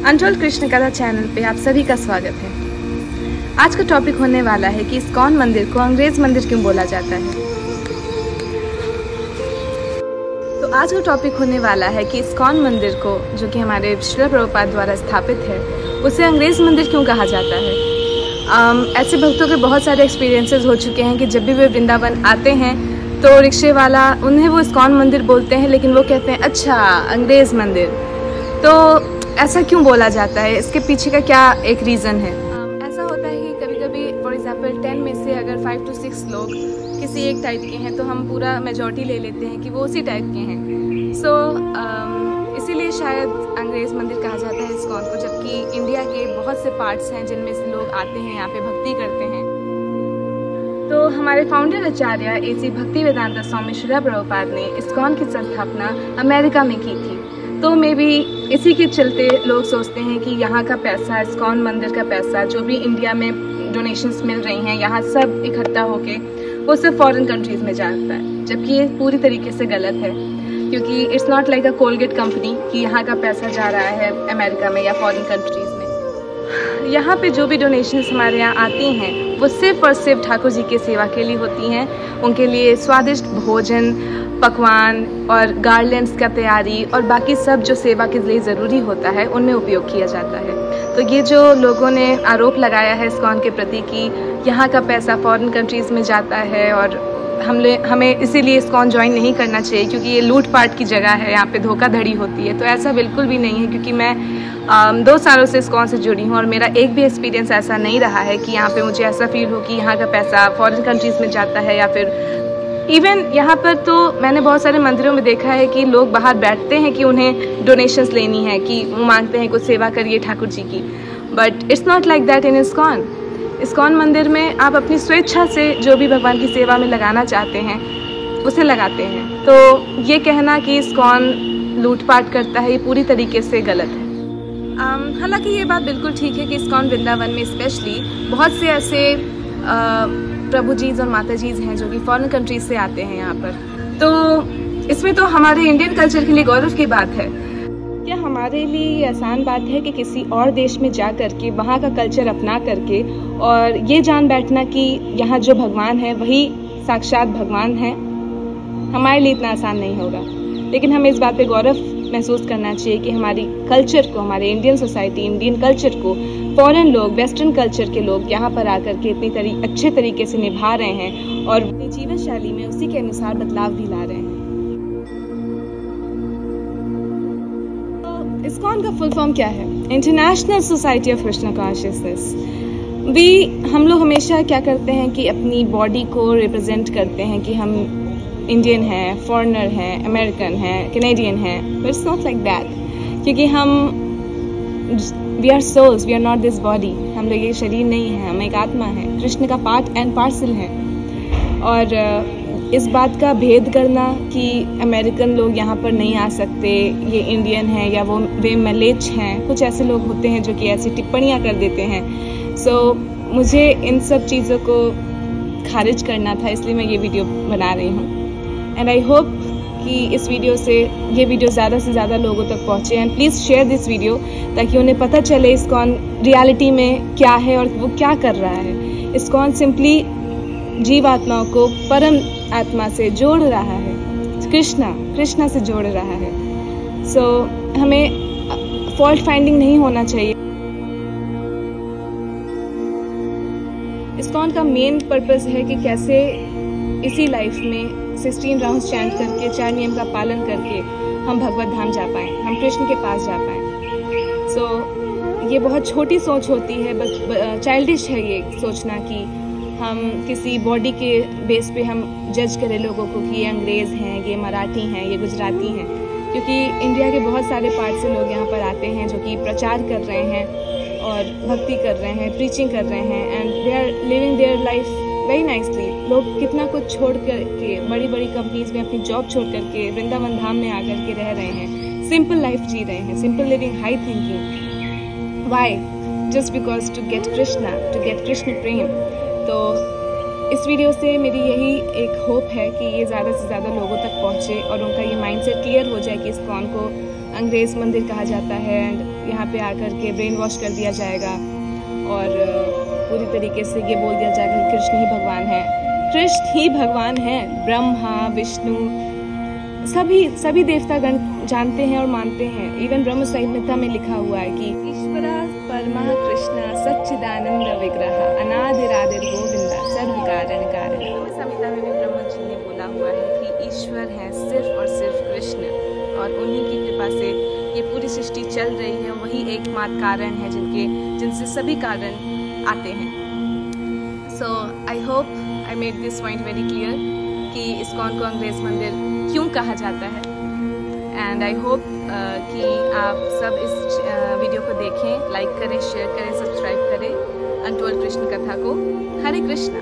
Untold Krishna कथा channel पे आप सभी का स्वागत है। आज का टॉपिक होने वाला है कि इस्कॉन मंदिर को अंग्रेज मंदिर क्यों बोला जाता है। तो आज का टॉपिक होने वाला है कि इस्कॉन मंदिर को, जो कि हमारे श्रील प्रभुपाद द्वारा स्थापित है, उसे अंग्रेज मंदिर क्यों कहा जाता है। ऐसे भक्तों के बहुत सारे एक्सपीरियंसेस हो चुके हैं कि जब भी वे वृंदावन आते हैं तो रिक्शे वाला उन्हें वो इस्कॉन मंदिर बोलते हैं, लेकिन वो कहते हैं अच्छा अंग्रेज मंदिर। तो ऐसा क्यों बोला जाता है, इसके पीछे का क्या एक रीज़न है। ऐसा होता है कि कभी कभी फॉर एग्जांपल 10 में से अगर 5 to 6 लोग किसी एक टाइप के हैं तो हम पूरा मेजॉरिटी ले लेते हैं कि वो उसी टाइप के हैं। सो इसीलिए शायद अंग्रेज मंदिर कहा जाता है इस्कॉन को, जबकि इंडिया के बहुत से पार्ट्स हैं जिनमें से लोग आते हैं, यहाँ पे भक्ति करते हैं। तो हमारे फाउंडर आचार्य AC भक्तिवेदांता स्वामी श्रील प्रभुपाद ने इस्कॉन की स्थापना अमेरिका में की थी। तो मे बी इसी के चलते लोग सोचते हैं कि यहाँ का पैसा, इस्कॉन मंदिर का पैसा, जो भी इंडिया में डोनेशंस मिल रही हैं, यहाँ सब इकट्ठा होके वो सब फॉरेन कंट्रीज़ में जाता है, जबकि ये पूरी तरीके से गलत है। क्योंकि it's not like a Colgate company कि यहाँ का पैसा जा रहा है अमेरिका में या फॉरेन कंट्रीज़ में। यहाँ पे जो भी डोनेशंस हमारे यहाँ आती हैं वो सिर्फ और सिर्फ ठाकुर जी की सेवा के लिए होती हैं। उनके लिए स्वादिष्ट भोजन, पकवान और गार्लैंड्स का तैयारी और बाकी सब जो सेवा के लिए ज़रूरी होता है उनमें उपयोग किया जाता है। तो ये जो लोगों ने आरोप लगाया है इस्कॉन के प्रति कि यहाँ का पैसा फॉरेन कंट्रीज़ में जाता है और हमें इसीलिए इस्कॉन ज्वाइन नहीं करना चाहिए क्योंकि ये लूटपाट की जगह है, यहाँ पे धोखाधड़ी होती है, तो ऐसा बिल्कुल भी नहीं है। क्योंकि मैं 2 सालों से इस्कॉन से जुड़ी हूँ और मेरा एक भी एक्सपीरियंस ऐसा नहीं रहा है कि यहाँ पे मुझे ऐसा फील हो कि यहाँ का पैसा फॉरेन कंट्रीज़ में जाता है। या फिर इवन यहाँ पर तो मैंने बहुत सारे मंदिरों में देखा है कि लोग बाहर बैठते हैं कि उन्हें डोनेशंस लेनी है, कि वो मांगते हैं कुछ सेवा करिए ठाकुर जी की। But it's not like that in ISKCON. ISKCON मंदिर में आप अपनी स्वेच्छा से जो भी भगवान की सेवा में लगाना चाहते हैं उसे लगाते हैं। तो ये कहना कि इस्कॉन लूटपाट करता है, ये पूरी तरीके से गलत है। हालांकि ये बात बिल्कुल ठीक है कि इस्कॉन वृंदावन में स्पेशली बहुत से ऐसे प्रभु जीज और माता जीज हैं जो कि फॉरेन कंट्रीज से आते हैं यहाँ पर। तो इसमें तो हमारे इंडियन कल्चर के लिए गौरव की बात है। क्या हमारे लिए ये आसान बात है कि किसी और देश में जा करके वहाँ का कल्चर अपना करके और ये जान बैठना कि यहाँ जो भगवान है वही साक्षात भगवान है? हमारे लिए इतना आसान नहीं होगा। लेकिन हमें इस बात पे गौरव महसूस करना चाहिए कि हमारी कल्चर को, हमारे इंडियन सोसाइटी, इंडियन कल्चर को फॉरेन लोग, वेस्टर्न कल्चर के लोग यहाँ पर आकर के इतनी अच्छे तरीके से निभा रहे हैं और अपनी जीवन शैली में उसी के अनुसार बदलाव भी ला रहे हैं। तो इस्कॉन का फुल फॉर्म क्या है? International society of Krishna consciousness. हम लोग हमेशा क्या करते हैं कि अपनी बॉडी को रिप्रेजेंट करते हैं कि हम इंडियन हैं, फॉरेनर हैं, अमेरिकन हैं, कैनेडियन हैं। But it's not like that, क्योंकि we are souls, we are not this body. हम लोग एक शरीर नहीं है, हम एक आत्मा है, कृष्ण का पार्ट एंड पार्सल है। और इस बात का भेद करना कि अमेरिकन लोग यहाँ पर नहीं आ सकते, ये इंडियन हैं या वे मलेच हैं, कुछ ऐसे लोग होते हैं जो कि ऐसी टिप्पणियाँ कर देते हैं। सो मुझे इन सब चीज़ों को खारिज करना था, इसलिए मैं ये वीडियो बना रही हूँ। एंड आई होप कि इस वीडियो से ये वीडियो ज़्यादा से ज़्यादा लोगों तक पहुँचे। And please share this video ताकि उन्हें पता चले इस्कॉन रियलिटी में क्या है और वो क्या कर रहा है। इस्कॉन सिंपली जीव आत्माओं को परम आत्मा से जोड़ रहा है, कृष्णा से जोड़ रहा है। सो हमें फॉल्ट फाइंडिंग नहीं होना चाहिए। इस्कॉन का मेन पर्पस है कि कैसे इसी लाइफ में 16 राउंड्स चैंट करके, 4 नियम का पालन करके हम भगवत धाम जा पाएँ, हम कृष्ण के पास जा पाएँ। सो ये बहुत छोटी सोच होती है, बट चाइल्डिश है ये सोचना कि हम किसी बॉडी के बेस पे हम जज करें लोगों को कि ये अंग्रेज़ हैं, ये मराठी हैं, ये गुजराती हैं। क्योंकि इंडिया के बहुत सारे पार्ट से लोग यहाँ पर आते हैं जो कि प्रचार कर रहे हैं और भक्ति कर रहे हैं, प्रीचिंग कर रहे हैं, and they are living their life very nicely. लोग कितना कुछ छोड़ करके, बड़ी बड़ी कंपनीज में अपनी जॉब छोड़ करके वृंदावन धाम में आकर के रह रहे हैं, सिंपल लाइफ जी रहे हैं, simple living, high thinking. Why? Just because to get Krishna, to get Krishna prem. तो इस वीडियो से मेरी यही एक होप है कि ये ज़्यादा से ज़्यादा लोगों तक पहुँचे और उनका ये माइंडसेट क्लियर हो जाए कि इस्कॉन को अंग्रेज़ मंदिर कहा जाता है। एंड यहाँ पे आकर के ब्रेन वॉश कर दिया जाएगा और पूरी तरीके से ये बोल दिया जाएगा कि कृष्ण ही भगवान है, कृष्ण ही भगवान है। ब्रह्मा विष्णु सभी देवतागण जानते हैं और मानते हैं। इवन ब्रह्म संहिता में लिखा हुआ है कि ईश्वरा परमा कृष्ण सच्चिदानंद विग्रह अनादिरादिर गोविंदा सर्व कारण कारण। ब्रह्म संहिता में भी ब्रह्मा जी ने बोला हुआ है कि ईश्वर है सिर्फ और सिर्फ कृष्ण, और उन्हीं की कृपा से ये पूरी सृष्टि चल रही है। वही एकमात्र कारण है जिनसे सभी कारण आते हैं। So I hope I made this point very clear कि इस्कॉन को अंग्रेज़ मंदिर क्यों कहा जाता है। एंड आई होप कि आप सब इस वीडियो को देखें, लाइक करें, शेयर करें, सब्सक्राइब करें अनटोल्ड कृष्ण कथा को। हरे कृष्णा।